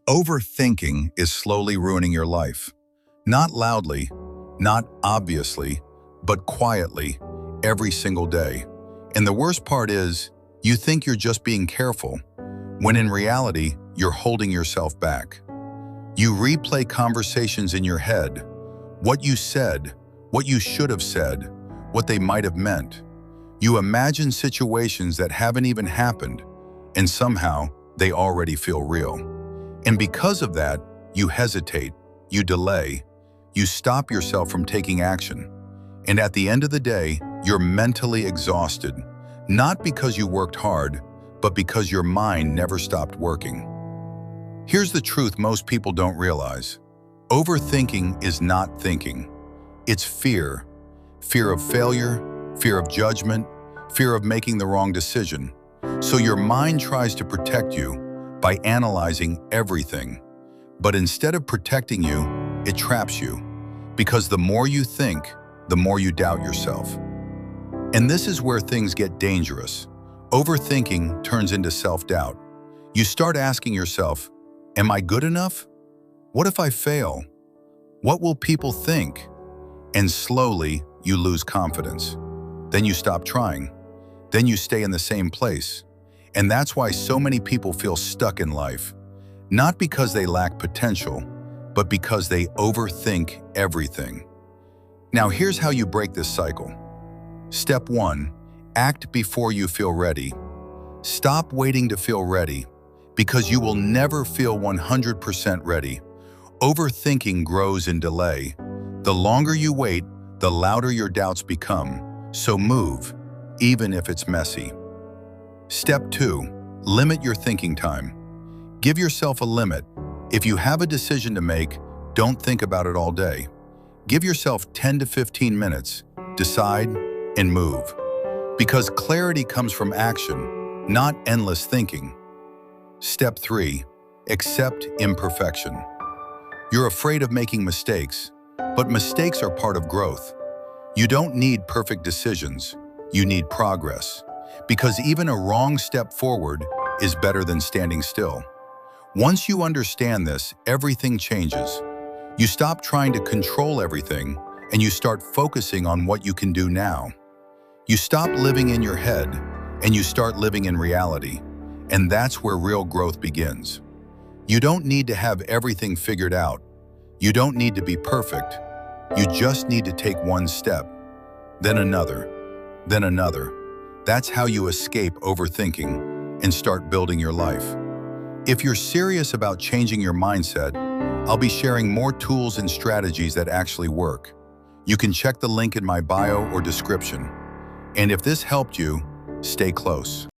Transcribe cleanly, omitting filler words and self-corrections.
Overthinking is slowly ruining your life. Not loudly, not obviously, but quietly, every single day. And the worst part is, you think you're just being careful, when in reality, you're holding yourself back. You replay conversations in your head, what you said, what you should have said, what they might have meant. You imagine situations that haven't even happened, and somehow they already feel real. And because of that, you hesitate, you delay, you stop yourself from taking action. And at the end of the day, you're mentally exhausted, not because you worked hard, but because your mind never stopped working. Here's the truth most people don't realize. Overthinking is not thinking. It's fear. Fear of failure, fear of judgment, fear of making the wrong decision. So your mind tries to protect you by analyzing everything. But instead of protecting you, it traps you. Because the more you think, the more you doubt yourself. And this is where things get dangerous. Overthinking turns into self-doubt. You start asking yourself, am I good enough? What if I fail? What will people think? And slowly, you lose confidence. Then you stop trying. Then you stay in the same place. And that's why so many people feel stuck in life. Not because they lack potential, but because they overthink everything. Now here's how you break this cycle. Step 1, act before you feel ready. Stop waiting to feel ready, because you will never feel 100% ready. Overthinking grows in delay. The longer you wait, the louder your doubts become. So move, even if it's messy. Step 2, limit your thinking time. Give yourself a limit. If you have a decision to make, don't think about it all day. Give yourself 10 to 15 minutes, decide, and move. Because clarity comes from action, not endless thinking. Step 3, accept imperfection. You're afraid of making mistakes, but mistakes are part of growth. You don't need perfect decisions, you need progress. Because even a wrong step forward is better than standing still. Once you understand this, everything changes. You stop trying to control everything, and you start focusing on what you can do now. You stop living in your head, and you start living in reality. And that's where real growth begins. You don't need to have everything figured out. You don't need to be perfect. You just need to take one step, then another, then another. That's how you escape overthinking and start building your life. If you're serious about changing your mindset, I'll be sharing more tools and strategies that actually work. You can check the link in my bio or description. And if this helped you, stay close.